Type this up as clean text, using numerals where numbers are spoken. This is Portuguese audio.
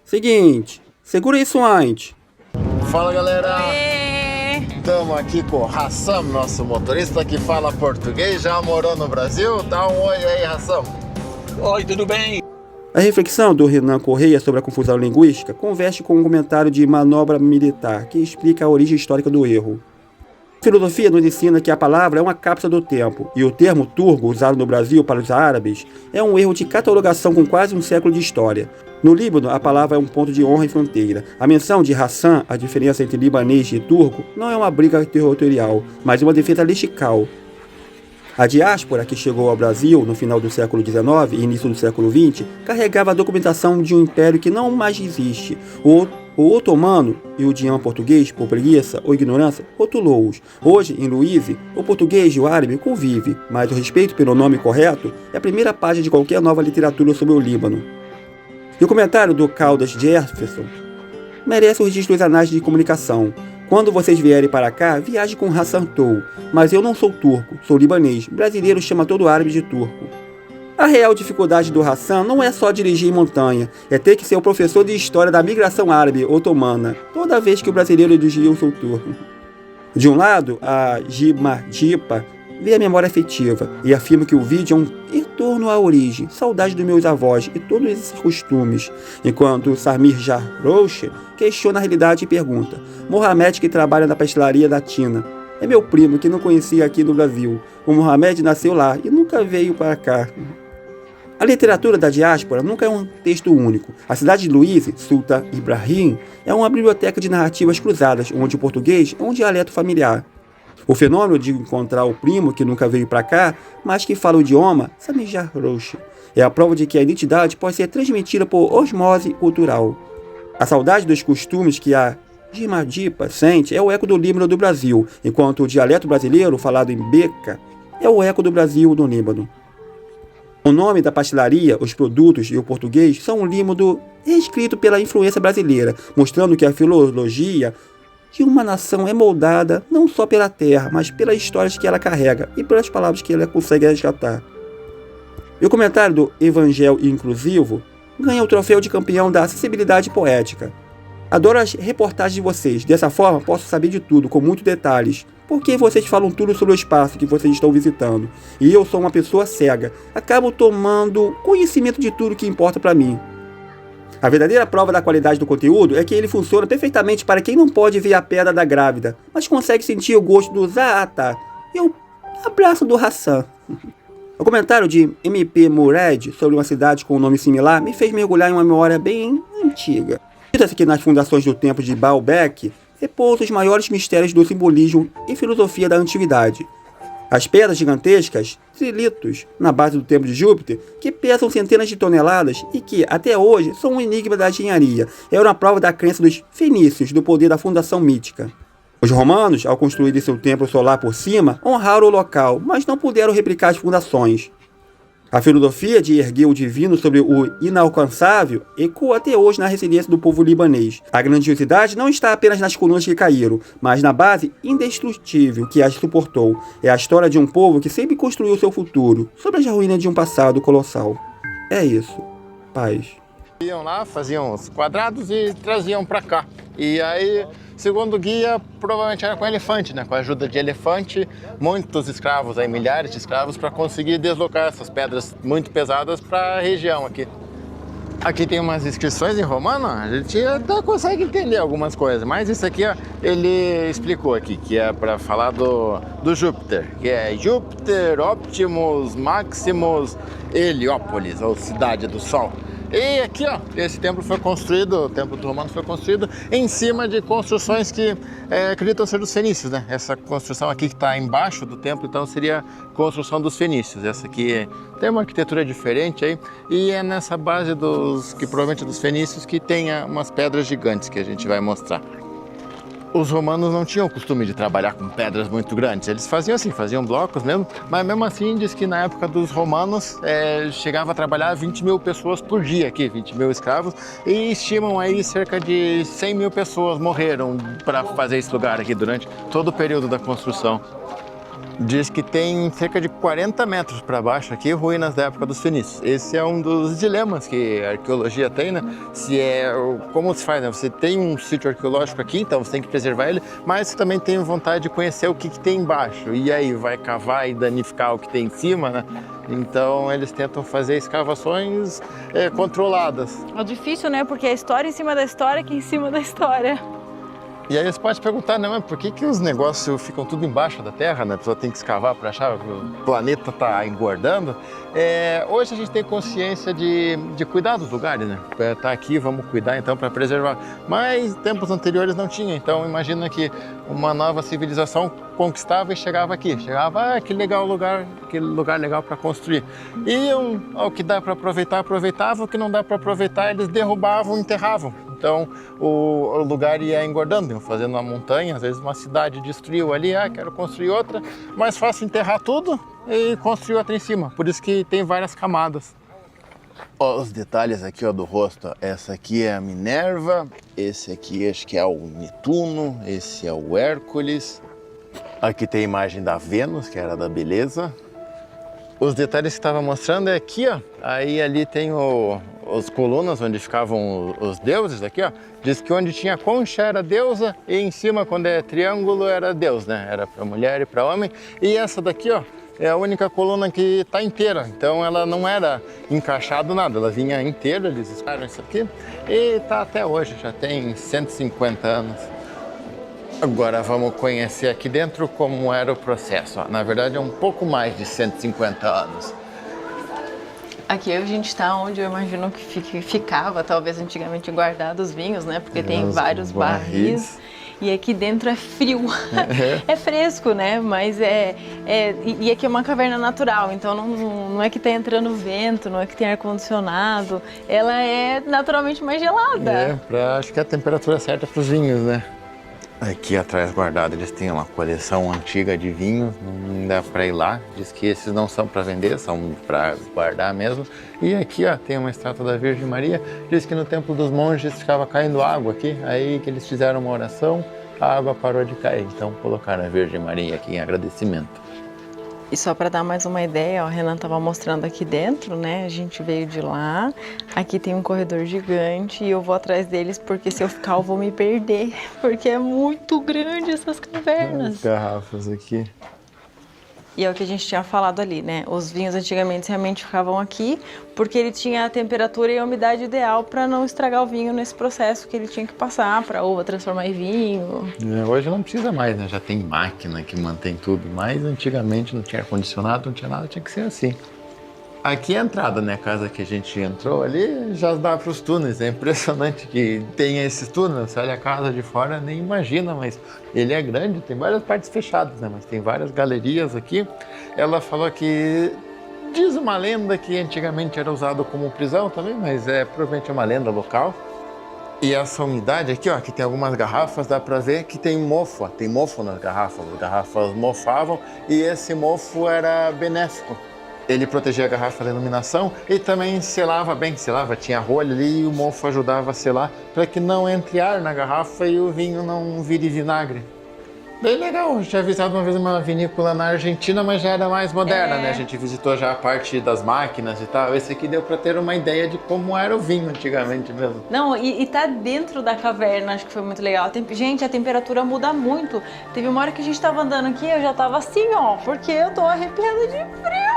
Seguinte, segura isso antes. Fala galera, estamos aqui com o Hassan, nosso motorista que fala português, já morou no Brasil. Dá um oi aí, Hassan. Oi, tudo bem? A reflexão do Renan Correia sobre a confusão linguística converge com um comentário de Manobra Militar que explica a origem histórica do erro. A filosofia nos ensina que a palavra é uma cápsula do tempo, e o termo turco, usado no Brasil para os árabes, é um erro de catalogação com quase um século de história. No Líbano, a palavra é um ponto de honra e fronteira. A menção de Hassan, a diferença entre libanês e turco, não é uma briga territorial, mas uma defesa lexical. A diáspora que chegou ao Brasil no final do século XIX e início do século XX carregava a documentação de um império que não mais existe. O otomano e o dião português, por preguiça ou ignorância, rotulou-os. Hoje, em Luiz, o português e o árabe convivem, mas o respeito pelo nome correto é a primeira página de qualquer nova literatura sobre o Líbano. E o comentário do Caldas Jefferson merece o registro dos anais de comunicação. Quando vocês vierem para cá, viaje com Hassan Tou, mas eu não sou turco, sou libanês. Brasileiro chama todo árabe de turco. A real dificuldade do Hassan não é só dirigir em montanha, é ter que ser o professor de história da migração árabe otomana, toda vez que o brasileiro exigia o seu turno. De um lado, a Jimardipa vê a memória afetiva e afirma que o vídeo é um retorno à origem, saudade dos meus avós e todos esses costumes, enquanto Samir Jarrouche questiona a realidade e pergunta: Mohamed, que trabalha na pastelaria da Tina, é meu primo que não conhecia aqui no Brasil. O Mohamed nasceu lá e nunca veio para cá. A literatura da diáspora nunca é um texto único. A cidade de Luiz, Sultan Ibrahim, é uma biblioteca de narrativas cruzadas, onde o português é um dialeto familiar. O fenômeno de encontrar o primo que nunca veio para cá, mas que fala o idioma, Samir Jarrouche, é a prova de que a identidade pode ser transmitida por osmose cultural. A saudade dos costumes que a Jimardipa sente é o eco do Líbano do Brasil, enquanto o dialeto brasileiro, falado em Beca, é o eco do Brasil no Líbano. O nome da pastelaria, os produtos e o português são um límbano reescrito pela influência brasileira, mostrando que a filologia de uma nação é moldada não só pela terra, mas pelas histórias que ela carrega e pelas palavras que ela consegue resgatar. E o comentário do Evangelho Inclusivo ganha o troféu de campeão da acessibilidade poética. Adoro as reportagens de vocês, dessa forma posso saber de tudo, com muitos detalhes, porque vocês falam tudo sobre o espaço que vocês estão visitando, e eu sou uma pessoa cega, acabo tomando conhecimento de tudo que importa para mim. A verdadeira prova da qualidade do conteúdo é que ele funciona perfeitamente para quem não pode ver a pedra da grávida, mas consegue sentir o gosto do Zaata e o abraço do Hassan. O comentário de MP Murad sobre uma cidade com um nome similar me fez mergulhar em uma memória bem antiga. Dita-se que nas fundações do templo de Baalbek repousam os maiores mistérios do simbolismo e filosofia da antiguidade. As pedras gigantescas, trilitos, na base do templo de Júpiter, que pesam centenas de toneladas e que, até hoje, são um enigma da engenharia, eram a prova da crença dos fenícios do poder da fundação mítica. Os romanos, ao construir seu templo solar por cima, honraram o local, mas não puderam replicar as fundações. A filosofia de erguer o divino sobre o inalcançável ecoa até hoje na resiliência do povo libanês. A grandiosidade não está apenas nas colunas que caíram, mas na base indestrutível que as suportou. É a história de um povo que sempre construiu seu futuro, sobre as ruínas de um passado colossal. É isso. Paz. Iam lá, faziam os quadrados e traziam para cá. E aí, segundo o guia, provavelmente era com elefante, né? Com a ajuda de elefante, muitos escravos, aí, milhares de escravos, para conseguir deslocar essas pedras muito pesadas para a região aqui. Aqui tem umas inscrições em romano, a gente até consegue entender algumas coisas, mas isso aqui, ó, ele explicou aqui, que é para falar do Júpiter, que é Júpiter, Optimus, Maximus, Heliópolis, ou Cidade do Sol. E aqui, ó, esse templo foi construído, o templo do Romano foi construído em cima de construções que acreditam ser dos fenícios, né? Essa construção aqui que está embaixo do templo, então seria a construção dos fenícios. Essa aqui tem uma arquitetura diferente aí e é nessa base que provavelmente dos fenícios, que tem umas pedras gigantes que a gente vai mostrar. Os romanos não tinham o costume de trabalhar com pedras muito grandes, eles faziam assim, faziam blocos mesmo, mas mesmo assim diz que na época dos romanos chegava a trabalhar 20 mil pessoas por dia aqui, 20 mil escravos, e estimam aí cerca de 100 mil pessoas morreram para fazer esse lugar aqui durante todo o período da construção. Diz que tem cerca de 40 metros para baixo aqui, ruínas da época dos fenícios. Esse é um dos dilemas que a arqueologia tem, né? Como se faz, né? Você tem um sítio arqueológico aqui, então você tem que preservar ele, mas você também tem vontade de conhecer o que tem embaixo. E aí, vai cavar e danificar o que tem em cima, né? Então eles tentam fazer escavações controladas. É difícil, né? Porque é a história em cima da história que é em cima da história. E aí você pode perguntar, né, mas por que os negócios ficam tudo embaixo da terra, né? A pessoa tem que escavar para achar que o planeta está engordando. Hoje a gente tem consciência de cuidar dos lugares, né? Tá aqui, vamos cuidar então para preservar. Mas tempos anteriores não tinha, então imagina que uma nova civilização conquistava e chegava aqui. Chegava, que legal lugar, que lugar legal para construir. E o que dá para aproveitar, aproveitava, o que não dá para aproveitar, eles derrubavam, enterravam. Então o lugar ia engordando, iam fazendo uma montanha, às vezes uma cidade destruiu ali, quero construir outra, mais fácil enterrar tudo e construir outra em cima, por isso que tem várias camadas. Ó, os detalhes aqui ó, do rosto, essa aqui é a Minerva, esse aqui acho que é o Netuno, esse é o Hércules, aqui tem a imagem da Vênus, que era da beleza. Os detalhes que estava mostrando é aqui, ó. Aí ali tem as colunas onde ficavam os deuses aqui, ó. Diz que onde tinha concha era deusa e em cima, quando é triângulo, era deus, né? Era para mulher e para homem. E essa daqui, ó, é a única coluna que está inteira. Então ela não era encaixada nada, ela vinha inteira, eles escaram isso aqui. E tá até hoje, já tem 150 anos. Agora vamos conhecer aqui dentro como era o processo. Na verdade é um pouco mais de 150 anos. Aqui a gente está onde eu imagino que ficava, talvez antigamente, guardados vinhos, né? Porque tem vários barris. E aqui dentro é frio, é fresco, né? Mas e aqui é uma caverna natural, então não é que tá entrando vento, não é que tem ar-condicionado, ela é naturalmente mais gelada. Acho que é a temperatura certa para os vinhos, né? Aqui atrás guardado eles têm uma coleção antiga de vinhos, não dá para ir lá, diz que esses não são para vender, são para guardar mesmo. E aqui ó, tem uma estátua da Virgem Maria, diz que no Templo dos Monges ficava caindo água aqui, aí que eles fizeram uma oração, a água parou de cair, então colocaram a Virgem Maria aqui em agradecimento. E só para dar mais uma ideia, ó, o Renan estava mostrando aqui dentro, né? A gente veio de lá, aqui tem um corredor gigante e eu vou atrás deles porque se eu ficar eu vou me perder, porque é muito grande essas cavernas. As garrafas aqui. E é o que a gente tinha falado ali, né? Os vinhos antigamente realmente ficavam aqui porque ele tinha a temperatura e a umidade ideal para não estragar o vinho nesse processo que ele tinha que passar para a uva transformar em vinho. Hoje não precisa mais, né? Já tem máquina que mantém tudo, mas antigamente não tinha ar-condicionado, não tinha nada, tinha que ser assim. Aqui é a entrada, né? A casa que a gente entrou ali já dá para os túneis. É impressionante que tenha esses túneis. Você olha a casa de fora, nem imagina, mas ele é grande, tem várias partes fechadas, né? Mas tem várias galerias aqui. Ela falou que diz uma lenda que antigamente era usado como prisão também, mas provavelmente é uma lenda local. E essa umidade aqui, ó, que tem algumas garrafas, dá para ver que tem mofo, ó, tem mofo nas garrafas. As garrafas mofavam e esse mofo era benéfico. Ele protegia a garrafa da iluminação e também selava bem, tinha rolha ali e o mofo ajudava a selar para que não entre ar na garrafa e o vinho não vire vinagre. Bem legal, eu tinha visitado uma vez uma vinícola na Argentina, mas já era mais moderna, né? A gente visitou já a parte das máquinas e tal. Esse aqui deu para ter uma ideia de como era o vinho antigamente mesmo. Não, e tá dentro da caverna, acho que foi muito legal. Gente, a temperatura muda muito. Teve uma hora que a gente tava andando aqui, eu já tava assim, ó, porque eu tô arrepiada de frio.